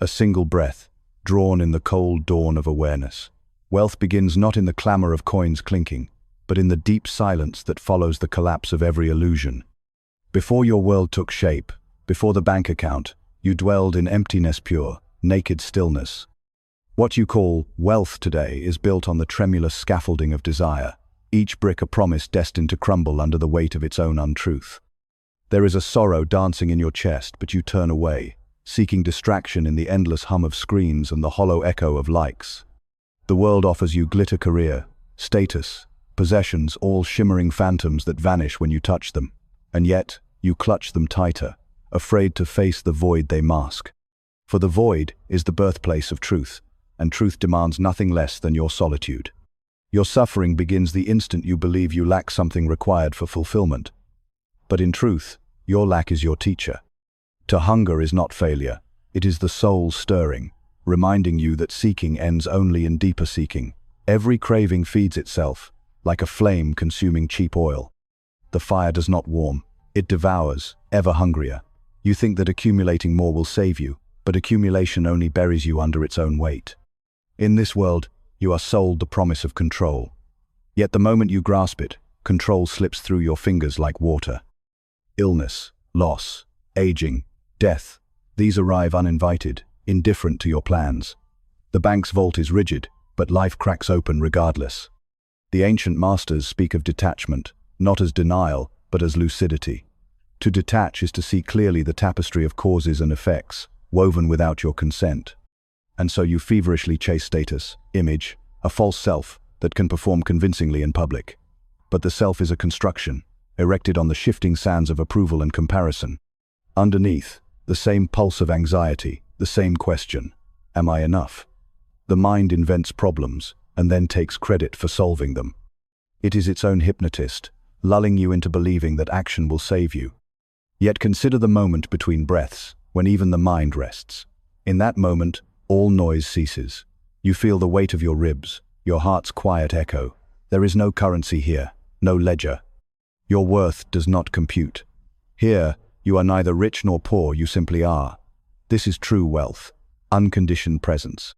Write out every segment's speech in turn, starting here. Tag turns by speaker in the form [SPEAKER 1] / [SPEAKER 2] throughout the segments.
[SPEAKER 1] a single breath, drawn in the cold dawn of awareness. Wealth begins not in the clamor of coins clinking, but in the deep silence that follows the collapse of every illusion. Before your world took shape, before the bank account, you dwelled in emptiness pure, naked stillness. What you call wealth today is built on the tremulous scaffolding of desire, each brick a promise destined to crumble under the weight of its own untruth. There is a sorrow dancing in your chest, but you turn away, seeking distraction in the endless hum of screens and the hollow echo of likes. The world offers you glitter career, status, possessions, all shimmering phantoms that vanish when you touch them, and yet you clutch them tighter, afraid to face the void they mask. For the void is the birthplace of truth, and truth demands nothing less than your solitude. Your suffering begins the instant you believe you lack something required for fulfillment. But in truth, your lack is your teacher. To hunger is not failure, it is the soul stirring, reminding you that seeking ends only in deeper seeking. Every craving feeds itself, like a flame consuming cheap oil. The fire does not warm, it devours, ever hungrier. You think that accumulating more will save you, but accumulation only buries you under its own weight. In this world, you are sold the promise of control. Yet the moment you grasp it, control slips through your fingers like water. Illness, loss, aging, death, these arrive uninvited, indifferent to your plans. The bank's vault is rigid, but life cracks open regardless. The ancient masters speak of detachment, not as denial, but as lucidity. To detach is to see clearly the tapestry of causes and effects, woven without your consent. And so you feverishly chase status, image, a false self that can perform convincingly in public. But the self is a construction, erected on the shifting sands of approval and comparison. Underneath, the same pulse of anxiety, the same question, am I enough? The mind invents problems, and then takes credit for solving them. It is its own hypnotist, lulling you into believing that action will save you. Yet consider the moment between breaths, when even the mind rests. In that moment, all noise ceases. You feel the weight of your ribs, your heart's quiet echo. There is no currency here, no ledger. Your worth does not compute. Here, you are neither rich nor poor, you simply are. This is true wealth, unconditioned presence.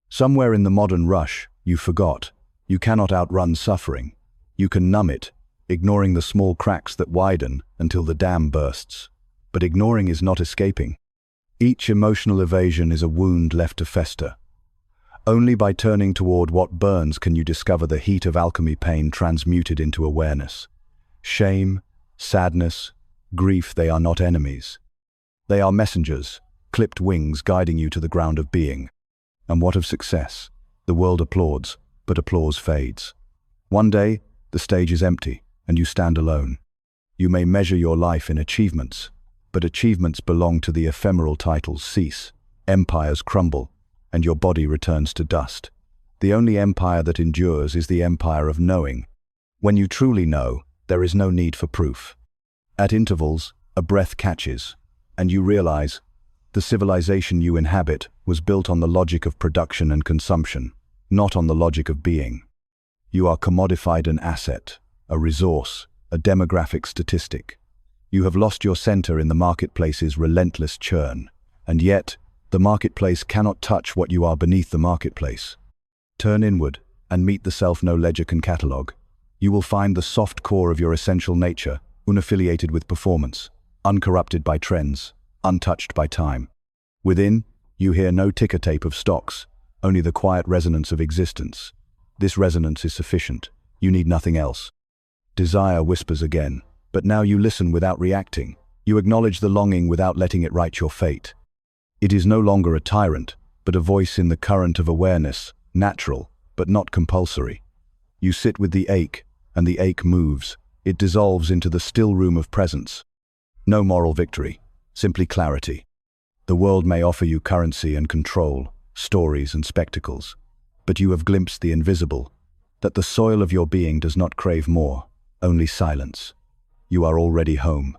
[SPEAKER 1] Somewhere in the modern rush, you forgot. You cannot outrun suffering. You can numb it, ignoring the small cracks that widen until the dam bursts. But ignoring is not escaping. Each emotional evasion is a wound left to fester. Only by turning toward what burns can you discover the heat of alchemy pain transmuted into awareness. Shame, sadness, grief, they are not enemies. They are messengers, clipped wings guiding you to the ground of being. And what of success? The world applauds, but applause fades. One day, the stage is empty, and you stand alone. You may measure your life in achievements, but achievements belong to the ephemeral titles cease, empires crumble, and your body returns to dust. The only empire that endures is the empire of knowing. When you truly know, there is no need for proof. At intervals, a breath catches, and you realize the civilization you inhabit was built on the logic of production and consumption, not on the logic of being. You are commodified an asset, a resource, a demographic statistic. You have lost your center in the marketplace's relentless churn, and yet, the marketplace cannot touch what you are beneath the marketplace. Turn inward and meet the self no ledger can catalog. You will find the soft core of your essential nature, unaffiliated with performance, uncorrupted by trends, untouched by time. Within, you hear no ticker tape of stocks, only the quiet resonance of existence. This resonance is sufficient. You need nothing else. Desire whispers again, but now you listen without reacting. You acknowledge the longing without letting it write your fate. It is no longer a tyrant, but a voice in the current of awareness, natural, but not compulsory. You sit with the ache, and the ache moves. It dissolves into the still room of presence. No moral victory, simply clarity. The world may offer you currency and control, stories and spectacles, but you have glimpsed the invisible, that the soil of your being does not crave more, only silence. You are already home.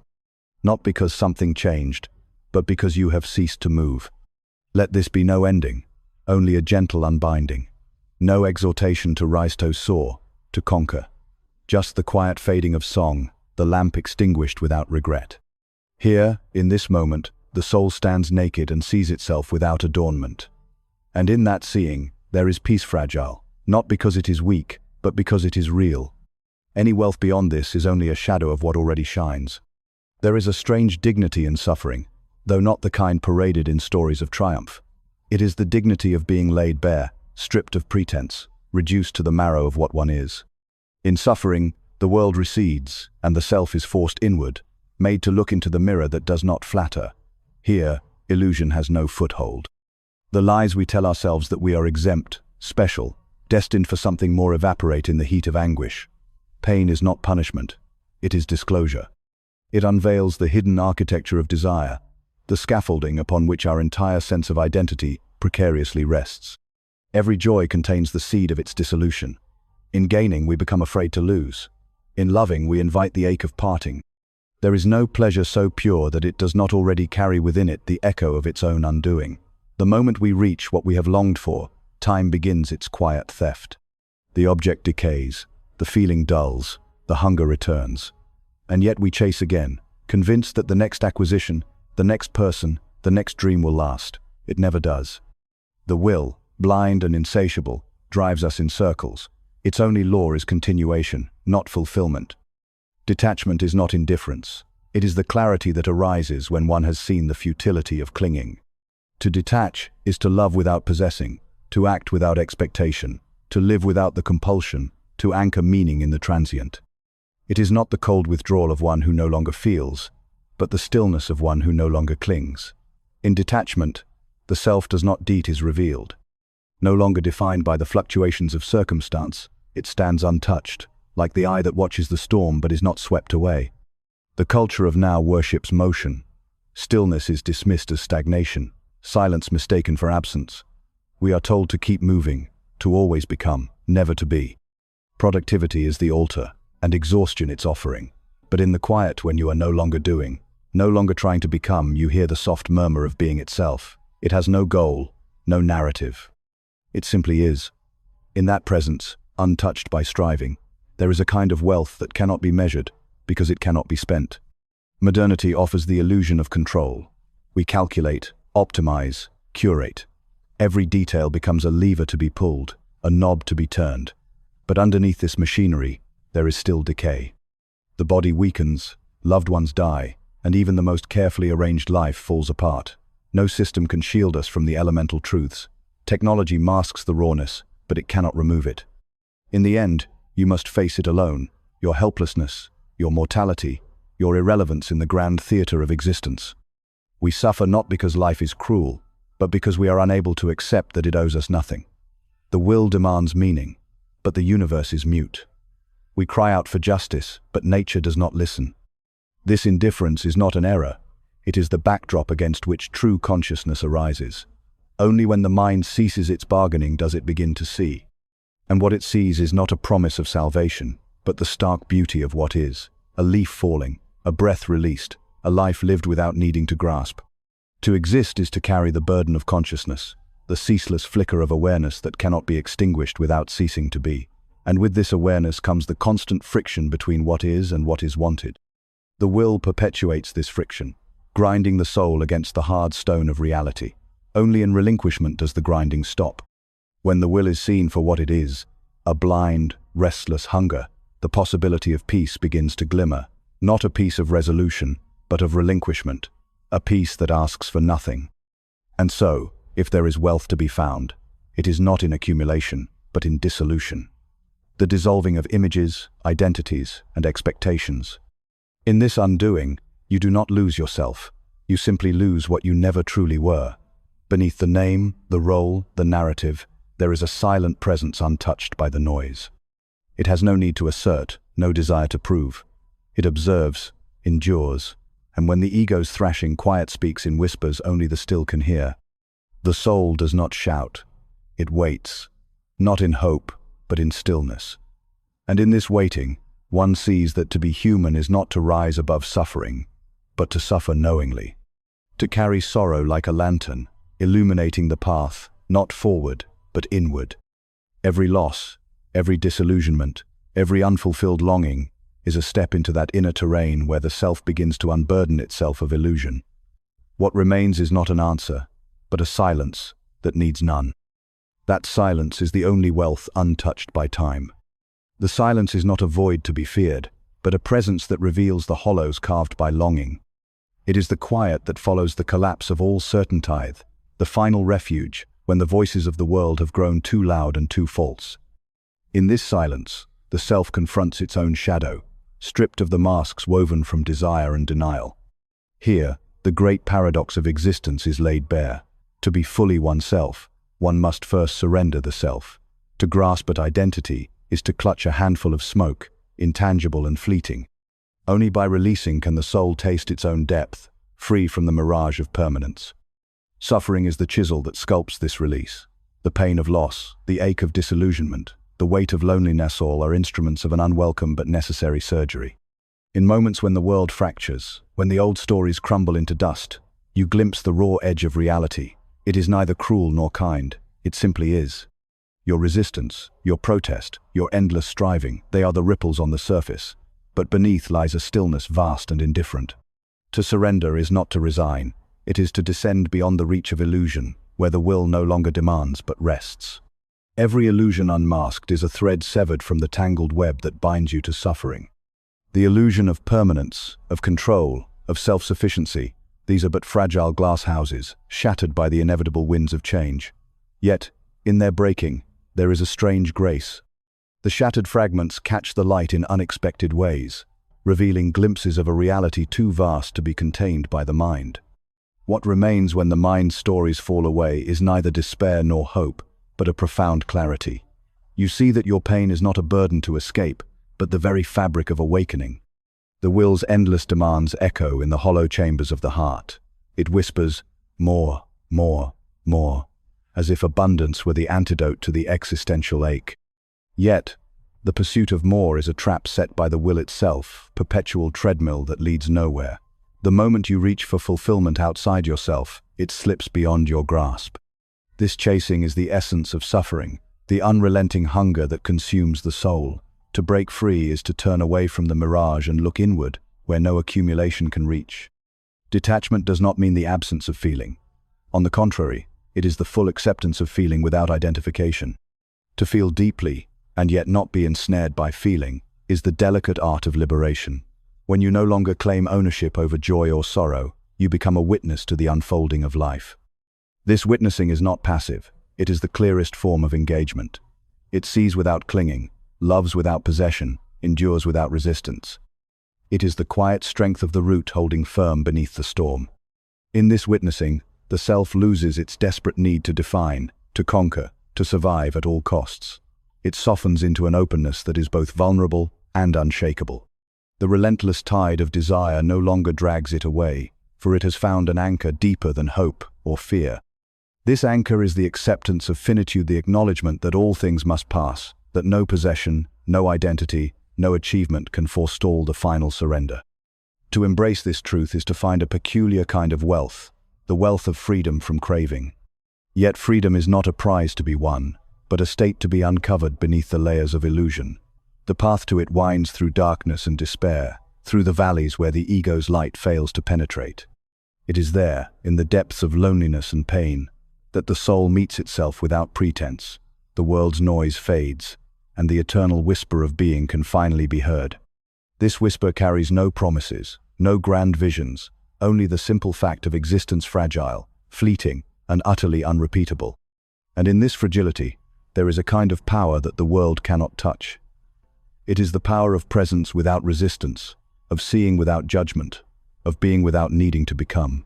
[SPEAKER 1] Not because something changed, but because you have ceased to move. Let this be no ending, only a gentle unbinding. No exhortation to rise to soar, to conquer. Just the quiet fading of song, the lamp extinguished without regret. Here, in this moment, the soul stands naked and sees itself without adornment. And in that seeing, there is peace fragile, not because it is weak, but because it is real. Any wealth beyond this is only a shadow of what already shines. There is a strange dignity in suffering, though not the kind paraded in stories of triumph. It is the dignity of being laid bare, stripped of pretense, reduced to the marrow of what one is. In suffering, the world recedes, and the self is forced inward, made to look into the mirror that does not flatter. Here, illusion has no foothold. The lies we tell ourselves that we are exempt, special, destined for something more evaporate in the heat of anguish. Pain is not punishment, it is disclosure. It unveils the hidden architecture of desire, the scaffolding upon which our entire sense of identity precariously rests. Every joy contains the seed of its dissolution. In gaining, we become afraid to lose. In loving, we invite the ache of parting. There is no pleasure so pure that it does not already carry within it the echo of its own undoing. The moment we reach what we have longed for, time begins its quiet theft. The object decays, the feeling dulls, the hunger returns. And yet we chase again, convinced that the next acquisition, the next person, the next dream will last. It never does. The will, blind and insatiable, drives us in circles. Its only law is continuation, not fulfillment. Detachment is not indifference. It is the clarity that arises when one has seen the futility of clinging. To detach is to love without possessing, to act without expectation, to live without the compulsion, to anchor meaning in the transient. It is not the cold withdrawal of one who no longer feels, but the stillness of one who no longer clings. In detachment, the self does not deed is revealed. No longer defined by the fluctuations of circumstance, it stands untouched, like the eye that watches the storm but is not swept away. The culture of now worships motion. Stillness is dismissed as stagnation, silence mistaken for absence. We are told to keep moving, to always become, never to be. Productivity is the altar, and exhaustion its offering. But in the quiet, when you are no longer doing, no longer trying to become, you hear the soft murmur of being itself. It has no goal, no narrative. It simply is. In that presence, untouched by striving, there is a kind of wealth that cannot be measured, because it cannot be spent. Modernity offers the illusion of control. We calculate, optimize, curate. Every detail becomes a lever to be pulled, a knob to be turned. But underneath this machinery, there is still decay. The body weakens, loved ones die, and even the most carefully arranged life falls apart. No system can shield us from the elemental truths. Technology masks the rawness, but it cannot remove it. In the end, you must face it alone, your helplessness, your mortality, your irrelevance in the grand theater of existence. We suffer not because life is cruel, but because we are unable to accept that it owes us nothing. The will demands meaning, but the universe is mute. We cry out for justice, but nature does not listen. This indifference is not an error. It is the backdrop against which true consciousness arises. Only when the mind ceases its bargaining does it begin to see. And what it sees is not a promise of salvation, but the stark beauty of what is. A leaf falling, a breath released, a life lived without needing to grasp. To exist is to carry the burden of consciousness, the ceaseless flicker of awareness that cannot be extinguished without ceasing to be. And with this awareness comes the constant friction between what is and what is wanted. The will perpetuates this friction, grinding the soul against the hard stone of reality. Only in relinquishment does the grinding stop. When the will is seen for what it is, a blind, restless hunger, the possibility of peace begins to glimmer, not a peace of resolution, but of relinquishment, a peace that asks for nothing. And so, if there is wealth to be found, it is not in accumulation, but in dissolution. The dissolving of images, identities, and expectations. In this undoing, you do not lose yourself, you simply lose what you never truly were. Beneath the name, the role, the narrative, there is a silent presence untouched by the noise. It has no need to assert, no desire to prove. It observes, endures, and when the ego's thrashing quiet speaks in whispers only the still can hear. The soul does not shout, it waits, not in hope, but in stillness. And in this waiting, one sees that to be human is not to rise above suffering, but to suffer knowingly. To carry sorrow like a lantern, illuminating the path, not forward, but inward. Every loss, every disillusionment, every unfulfilled longing is a step into that inner terrain where the self begins to unburden itself of illusion. What remains is not an answer, but a silence that needs none. That silence is the only wealth untouched by time. The silence is not a void to be feared, but a presence that reveals the hollows carved by longing. It is the quiet that follows the collapse of all certainty, the final refuge when the voices of the world have grown too loud and too false. In this silence, the self confronts its own shadow, stripped of the masks woven from desire and denial. Here, the great paradox of existence is laid bare. To be fully oneself, one must first surrender the self. To grasp at identity is to clutch a handful of smoke, intangible and fleeting. Only by releasing can the soul taste its own depth, free from the mirage of permanence. Suffering is the chisel that sculpts this release. The pain of loss, the ache of disillusionment, the weight of loneliness, all are instruments of an unwelcome but necessary surgery. In moments when the world fractures, when the old stories crumble into dust, you glimpse the raw edge of reality. It is neither cruel nor kind, it simply is. Your resistance, your protest, your endless striving, they are the ripples on the surface, but beneath lies a stillness vast and indifferent. To surrender is not to resign, it is to descend beyond the reach of illusion, where the will no longer demands but rests. Every illusion unmasked is a thread severed from the tangled web that binds you to suffering. The illusion of permanence, of control, of self-sufficiency, these are but fragile glass houses, shattered by the inevitable winds of change. Yet, in their breaking, there is a strange grace. The shattered fragments catch the light in unexpected ways, revealing glimpses of a reality too vast to be contained by the mind. What remains when the mind's stories fall away is neither despair nor hope, but a profound clarity. You see that your pain is not a burden to escape, but the very fabric of awakening. The will's endless demands echo in the hollow chambers of the heart. It whispers, more, more, more, as if abundance were the antidote to the existential ache. Yet, the pursuit of more is a trap set by the will itself, perpetual treadmill that leads nowhere. The moment you reach for fulfillment outside yourself, it slips beyond your grasp. This chasing is the essence of suffering, the unrelenting hunger that consumes the soul. To break free is to turn away from the mirage and look inward, where no accumulation can reach. Detachment does not mean the absence of feeling. On the contrary, it is the full acceptance of feeling without identification. To feel deeply, and yet not be ensnared by feeling, is the delicate art of liberation. When you no longer claim ownership over joy or sorrow, you become a witness to the unfolding of life. This witnessing is not passive, it is the clearest form of engagement. It sees without clinging, loves without possession, endures without resistance. It is the quiet strength of the root holding firm beneath the storm. In this witnessing, the self loses its desperate need to define, to conquer, to survive at all costs. It softens into an openness that is both vulnerable and unshakable. The relentless tide of desire no longer drags it away, for it has found an anchor deeper than hope or fear. This anchor is the acceptance of finitude, the acknowledgement that all things must pass, that no possession, no identity, no achievement can forestall the final surrender. To embrace this truth is to find a peculiar kind of wealth, the wealth of freedom from craving. Yet freedom is not a prize to be won, but a state to be uncovered beneath the layers of illusion. The path to it winds through darkness and despair, through the valleys where the ego's light fails to penetrate. It is there, in the depths of loneliness and pain, that the soul meets itself without pretense. The world's noise fades, and the eternal whisper of being can finally be heard. This whisper carries no promises, no grand visions, only the simple fact of existence fragile, fleeting, and utterly unrepeatable. And in this fragility, there is a kind of power that the world cannot touch. It is the power of presence without resistance, of seeing without judgment, of being without needing to become.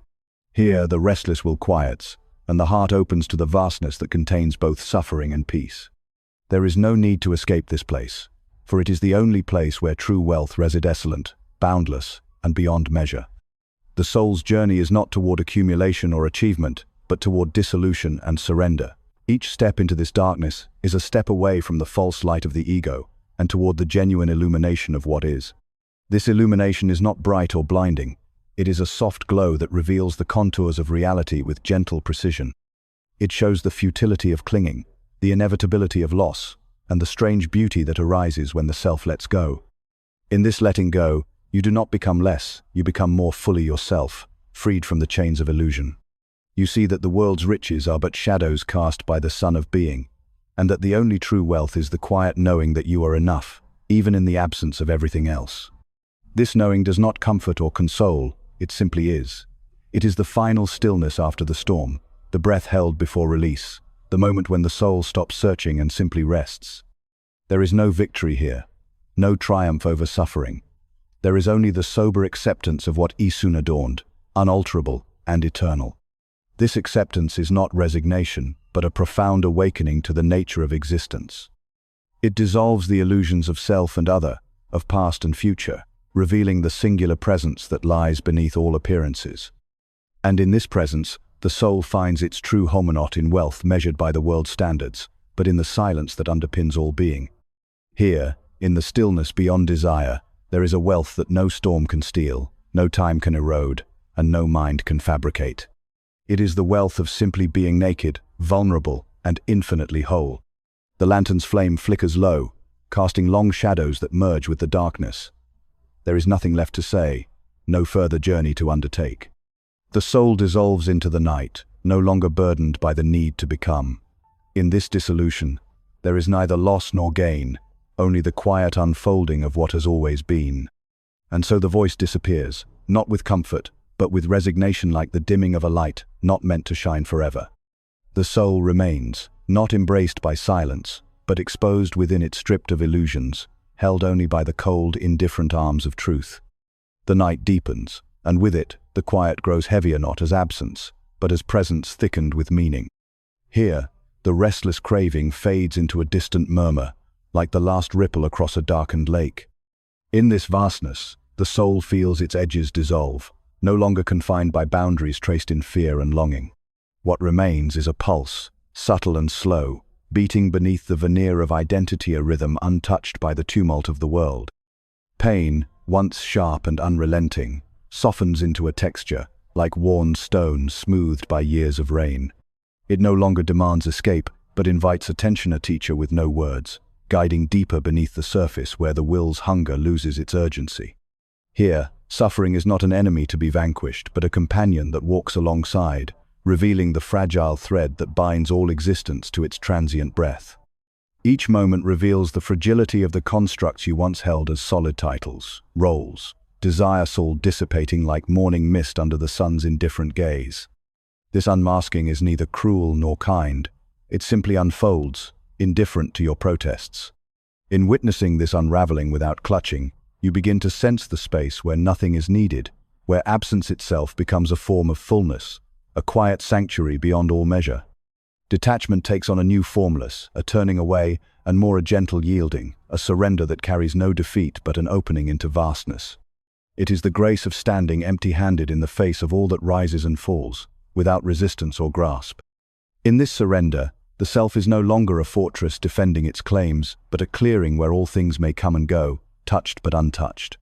[SPEAKER 1] Here, the restless will quiets, and the heart opens to the vastness that contains both suffering and peace. There is no need to escape this place, for it is the only place where true wealth resides desolate, boundless, and beyond measure. The soul's journey is not toward accumulation or achievement, but toward dissolution and surrender. Each step into this darkness is a step away from the false light of the ego, and toward the genuine illumination of what is. This illumination is not bright or blinding. It is a soft glow that reveals the contours of reality with gentle precision. It shows the futility of clinging, the inevitability of loss, and the strange beauty that arises when the self lets go. In this letting go, you do not become less, you become more fully yourself, freed from the chains of illusion. You see that the world's riches are but shadows cast by the Sun of Being, and that the only true wealth is the quiet knowing that you are enough, even in the absence of everything else. This knowing does not comfort or console, it simply is. It is the final stillness after the storm, the breath held before release, the moment when the soul stops searching and simply rests. There is no victory here, no triumph over suffering. There is only the sober acceptance of what Isun adorned, unalterable and eternal. This acceptance is not resignation, but a profound awakening to the nature of existence. It dissolves the illusions of self and other, of past and future, revealing the singular presence that lies beneath all appearances. And in this presence, the soul finds its true home not in wealth measured by the world's standards, but in the silence that underpins all being. Here, in the stillness beyond desire, there is a wealth that no storm can steal, no time can erode, and no mind can fabricate. It is the wealth of simply being naked, vulnerable, and infinitely whole. The lantern's flame flickers low, casting long shadows that merge with the darkness. There is nothing left to say, no further journey to undertake. The soul dissolves into the night, no longer burdened by the need to become. In this dissolution, there is neither loss nor gain, only the quiet unfolding of what has always been. And so the voice disappears, not with comfort, but with resignation, like the dimming of a light not meant to shine forever. The soul remains, not embraced by silence, but exposed within it, stripped of illusions, held only by the cold, indifferent arms of truth. The night deepens, and with it, the quiet grows heavier, not as absence, but as presence thickened with meaning. Here, the restless craving fades into a distant murmur, like the last ripple across a darkened lake. In this vastness, the soul feels its edges dissolve, no longer confined by boundaries traced in fear and longing. What remains is a pulse, subtle and slow, beating beneath the veneer of identity, a rhythm untouched by the tumult of the world. Pain, once sharp and unrelenting, softens into a texture, like worn stone smoothed by years of rain. It no longer demands escape, but invites attention, a teacher with no words, guiding deeper beneath the surface where the will's hunger loses its urgency. Here, suffering is not an enemy to be vanquished, but a companion that walks alongside, revealing the fragile thread that binds all existence to its transient breath. Each moment reveals the fragility of the constructs you once held as solid titles, roles, desire soul dissipating like morning mist under the sun's indifferent gaze. This unmasking is neither cruel nor kind. It simply unfolds, indifferent to your protests. In witnessing this unraveling without clutching, you begin to sense the space where nothing is needed, where absence itself becomes a form of fullness, a quiet sanctuary beyond all measure. Detachment takes on a new formless, a turning away, and more a gentle yielding, a surrender that carries no defeat but an opening into vastness. It is the grace of standing empty-handed in the face of all that rises and falls, without resistance or grasp. In this surrender, the self is no longer a fortress defending its claims, but a clearing where all things may come and go, touched but untouched.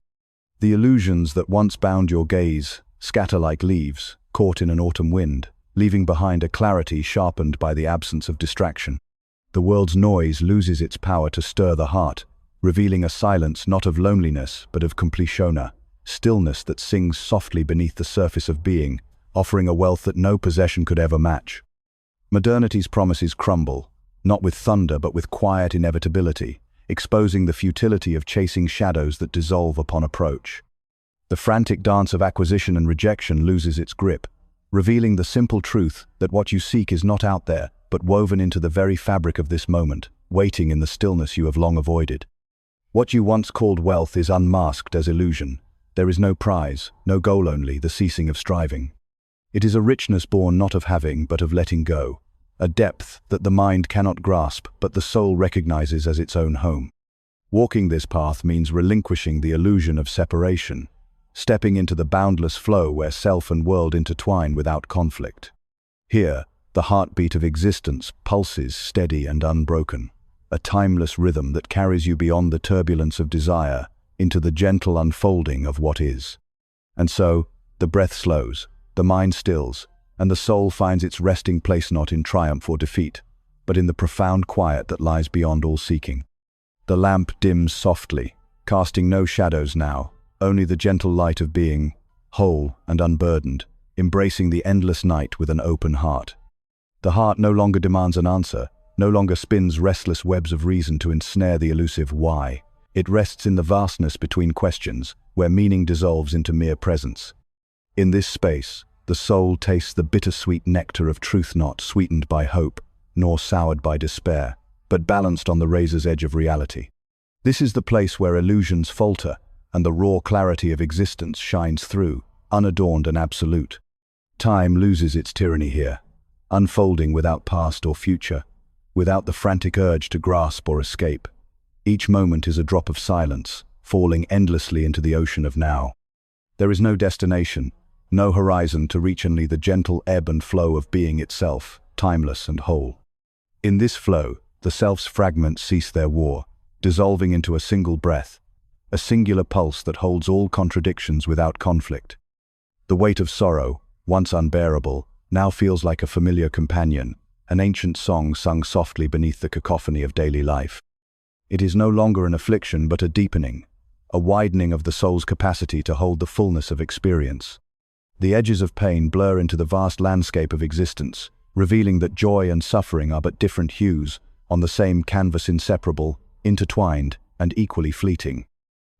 [SPEAKER 1] The illusions that once bound your gaze scatter like leaves, caught in an autumn wind, leaving behind a clarity sharpened by the absence of distraction. The world's noise loses its power to stir the heart, revealing a silence not of loneliness but of completion, stillness that sings softly beneath the surface of being, offering a wealth that no possession could ever match. Modernity's promises crumble, not with thunder but with quiet inevitability, exposing the futility of chasing shadows that dissolve upon approach. The frantic dance of acquisition and rejection loses its grip, revealing the simple truth that what you seek is not out there, but woven into the very fabric of this moment, waiting in the stillness you have long avoided. What you once called wealth is unmasked as illusion. There is no prize, no goal, only the ceasing of striving. It is a richness born not of having, but of letting go, a depth that the mind cannot grasp, but the soul recognizes as its own home. Walking this path means relinquishing the illusion of separation, stepping into the boundless flow where self and world intertwine without conflict. Here, the heartbeat of existence pulses steady and unbroken, a timeless rhythm that carries you beyond the turbulence of desire into the gentle unfolding of what is. And so, the breath slows, the mind stills, and the soul finds its resting place not in triumph or defeat, but in the profound quiet that lies beyond all seeking. The lamp dims softly, casting no shadows now, only the gentle light of being, whole and unburdened, embracing the endless night with an open heart. The heart no longer demands an answer, no longer spins restless webs of reason to ensnare the elusive why. It rests in the vastness between questions, where meaning dissolves into mere presence. In this space, the soul tastes the bittersweet nectar of truth, not sweetened by hope, nor soured by despair, but balanced on the razor's edge of reality. This is the place where illusions falter, and the raw clarity of existence shines through, unadorned and absolute. Time loses its tyranny here, unfolding without past or future, without the frantic urge to grasp or escape. Each moment is a drop of silence, falling endlessly into the ocean of now. There is no destination, no horizon to reach, only the gentle ebb and flow of being itself, timeless and whole. In this flow, the self's fragments cease their war, dissolving into a single breath, a singular pulse that holds all contradictions without conflict. The weight of sorrow, once unbearable, now feels like a familiar companion, an ancient song sung softly beneath the cacophony of daily life. It is no longer an affliction but a deepening, a widening of the soul's capacity to hold the fullness of experience. The edges of pain blur into the vast landscape of existence, revealing that joy and suffering are but different hues, on the same canvas, inseparable, intertwined, and equally fleeting.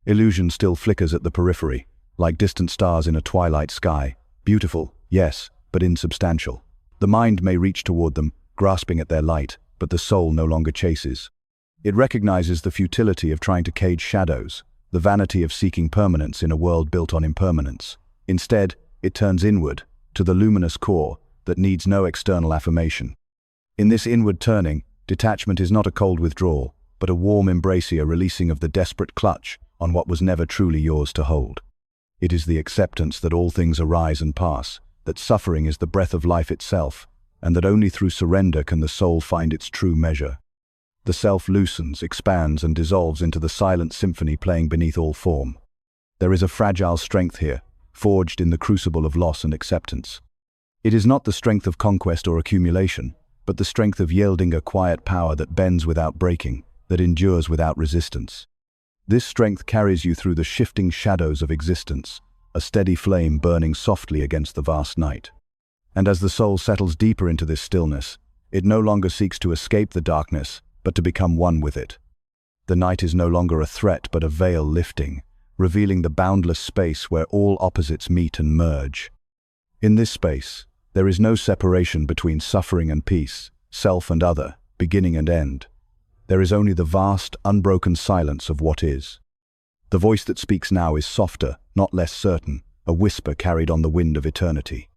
[SPEAKER 1] Illusion still flickers at the periphery, like distant stars in a twilight sky, beautiful, yes, but insubstantial. The mind may reach toward them, grasping at their light, but the soul no longer chases. It recognizes the futility of trying to cage shadows, the vanity of seeking permanence in a world built on impermanence. Instead, it turns inward, to the luminous core that needs no external affirmation. In this inward turning, detachment is not a cold withdrawal, but a warm embrace, a releasing of the desperate clutch on what was never truly yours to hold. It is the acceptance that all things arise and pass, that suffering is the breath of life itself, and that only through surrender can the soul find its true measure. The self loosens, expands, and dissolves into the silent symphony playing beneath all form. There is a fragile strength here, forged in the crucible of loss and acceptance. It is not the strength of conquest or accumulation, but the strength of yielding, a quiet power that bends without breaking, that endures without resistance. This strength carries you through the shifting shadows of existence, a steady flame burning softly against the vast night. And as the soul settles deeper into this stillness, it no longer seeks to escape the darkness, but to become one with it. The night is no longer a threat but a veil lifting, revealing the boundless space where all opposites meet and merge. In this space, there is no separation between suffering and peace, self and other, beginning and end. There is only the vast, unbroken silence of what is. The voice that speaks now is softer, not less certain, a whisper carried on the wind of eternity.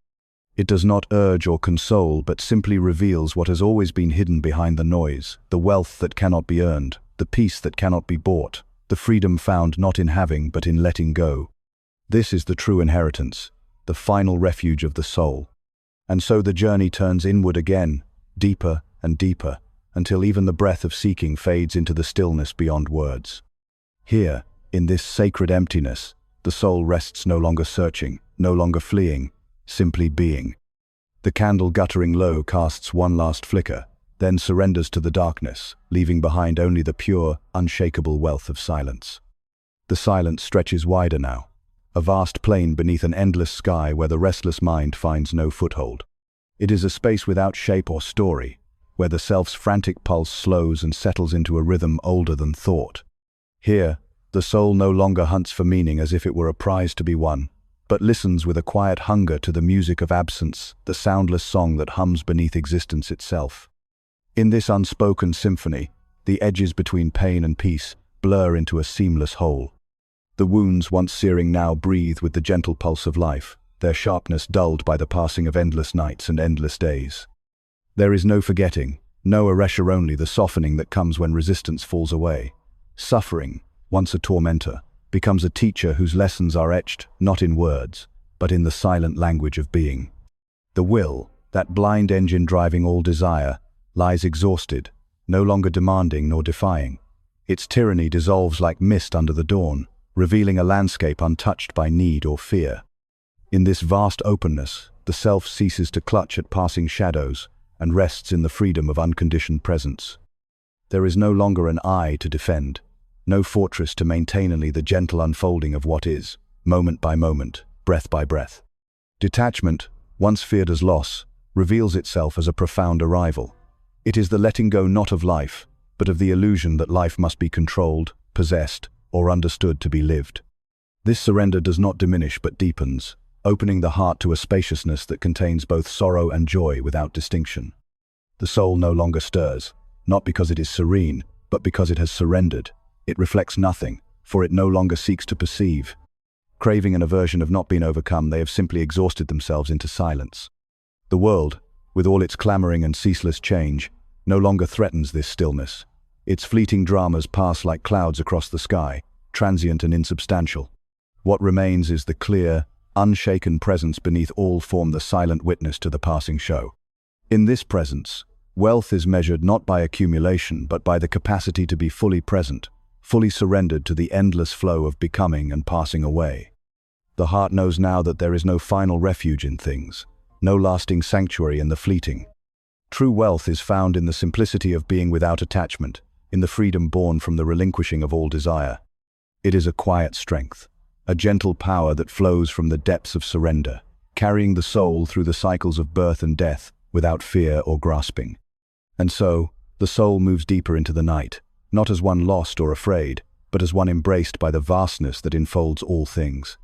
[SPEAKER 1] It does not urge or console, but simply reveals what has always been hidden behind the noise, the wealth that cannot be earned, the peace that cannot be bought, the freedom found not in having but in letting go. This is the true inheritance, the final refuge of the soul. And so the journey turns inward again, deeper and deeper, until even the breath of seeking fades into the stillness beyond words. Here, in this sacred emptiness, the soul rests, no longer searching, no longer fleeing, simply being. The candle, guttering low, casts one last flicker, then surrenders to the darkness, leaving behind only the pure, unshakable wealth of silence. The silence stretches wider now, a vast plain beneath an endless sky where the restless mind finds no foothold. It is a space without shape or story, where the self's frantic pulse slows and settles into a rhythm older than thought. Here, the soul no longer hunts for meaning as if it were a prize to be won, but listens with a quiet hunger to the music of absence, the soundless song that hums beneath existence itself. In this unspoken symphony, the edges between pain and peace blur into a seamless whole. The wounds once searing now breathe with the gentle pulse of life, their sharpness dulled by the passing of endless nights and endless days. There is no forgetting, no erasure, only the softening that comes when resistance falls away. Suffering, once a tormentor, becomes a teacher whose lessons are etched not in words, but in the silent language of being. The will, that blind engine driving all desire, lies exhausted, no longer demanding nor defying. Its tyranny dissolves like mist under the dawn, revealing a landscape untouched by need or fear. In this vast openness, the self ceases to clutch at passing shadows and rests in the freedom of unconditioned presence. There is no longer an I to defend, no fortress to maintain, only the gentle unfolding of what is, moment by moment, breath by breath. Detachment, once feared as loss, reveals itself as a profound arrival. It is the letting go not of life, but of the illusion that life must be controlled, possessed, or understood to be lived. This surrender does not diminish but deepens, opening the heart to a spaciousness that contains both sorrow and joy without distinction. The soul no longer stirs, not because it is serene, but because it has surrendered. It reflects nothing, for it no longer seeks to perceive. Craving and aversion have not been overcome, they have simply exhausted themselves into silence. The world, with all its clamoring and ceaseless change, no longer threatens this stillness. Its fleeting dramas pass like clouds across the sky, transient and insubstantial. What remains is the clear, unshaken presence beneath all form the silent witness to the passing show. In this presence, wealth is measured not by accumulation but by the capacity to be fully present, fully surrendered to the endless flow of becoming and passing away. The heart knows now that there is no final refuge in things, no lasting sanctuary in the fleeting. True wealth is found in the simplicity of being without attachment, in the freedom born from the relinquishing of all desire. It is a quiet strength, a gentle power that flows from the depths of surrender, carrying the soul through the cycles of birth and death without fear or grasping. And so, the soul moves deeper into the night, not as one lost or afraid, but as one embraced by the vastness that enfolds all things.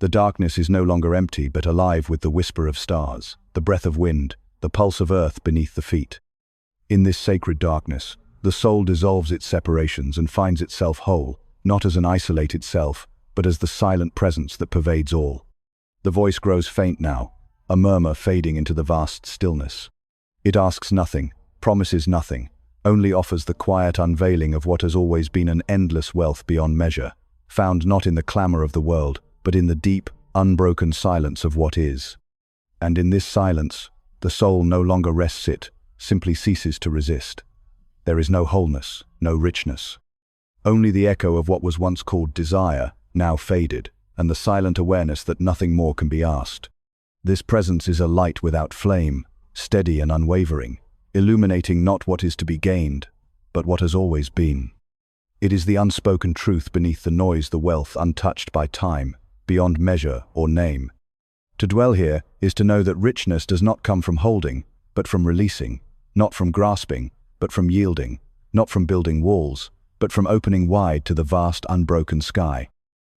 [SPEAKER 1] The darkness is no longer empty, but alive with the whisper of stars, the breath of wind, the pulse of earth beneath the feet. In this sacred darkness, the soul dissolves its separations and finds itself whole, not as an isolated self, but as the silent presence that pervades all. The voice grows faint now, a murmur fading into the vast stillness. It asks nothing, promises nothing, only offers the quiet unveiling of what has always been an endless wealth beyond measure, found not in the clamor of the world, but in the deep, unbroken silence of what is. And in this silence, the soul no longer rests it, simply ceases to resist. There is no wholeness, no richness. Only the echo of what was once called desire, now faded, and the silent awareness that nothing more can be asked. This presence is a light without flame, steady and unwavering, illuminating not what is to be gained, but what has always been. It is the unspoken truth beneath the noise, the wealth untouched by time, beyond measure or name. To dwell here is to know that richness does not come from holding, but from releasing, not from grasping, but from yielding, not from building walls, but from opening wide to the vast unbroken sky.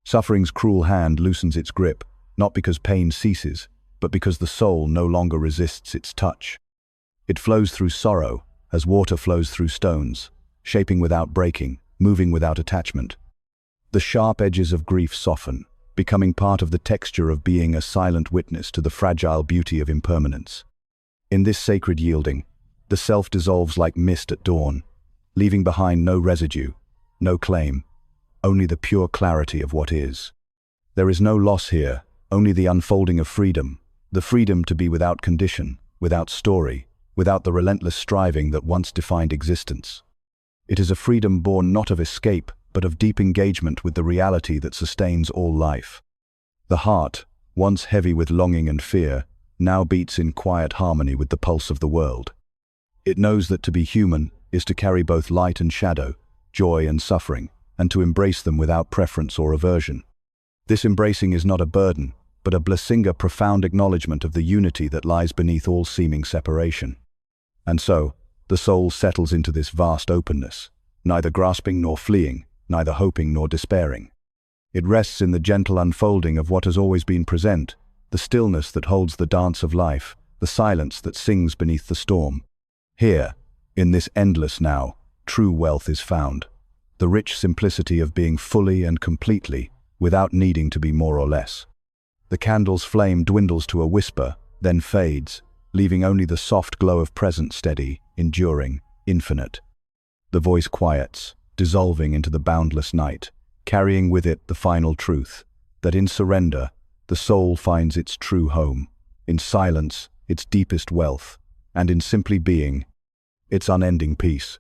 [SPEAKER 1] Suffering's cruel hand loosens its grip, not because pain ceases, but because the soul no longer resists its touch. It flows through sorrow, as water flows through stones, shaping without breaking, moving without attachment. The sharp edges of grief soften, becoming part of the texture of being a silent witness to the fragile beauty of impermanence. In this sacred yielding, the self dissolves like mist at dawn, leaving behind no residue, no claim, only the pure clarity of what is. There is no loss here, only the unfolding of freedom, the freedom to be without condition, without story, without the relentless striving that once defined existence. It is a freedom born not of escape, but of deep engagement with the reality that sustains all life. The heart, once heavy with longing and fear, now beats in quiet harmony with the pulse of the world. It knows that to be human is to carry both light and shadow, joy and suffering, and to embrace them without preference or aversion. This embracing is not a burden, but a blessing, a profound acknowledgement of the unity that lies beneath all seeming separation. And so, the soul settles into this vast openness, neither grasping nor fleeing, neither hoping nor despairing. It rests in the gentle unfolding of what has always been present, the stillness that holds the dance of life, the silence that sings beneath the storm. Here, in this endless now, true wealth is found, the rich simplicity of being fully and completely, without needing to be more or less. The candle's flame dwindles to a whisper, then fades, leaving only the soft glow of presence steady, enduring, infinite. The voice quiets, dissolving into the boundless night, carrying with it the final truth, that in surrender, the soul finds its true home, in silence, its deepest wealth, and in simply being, its unending peace.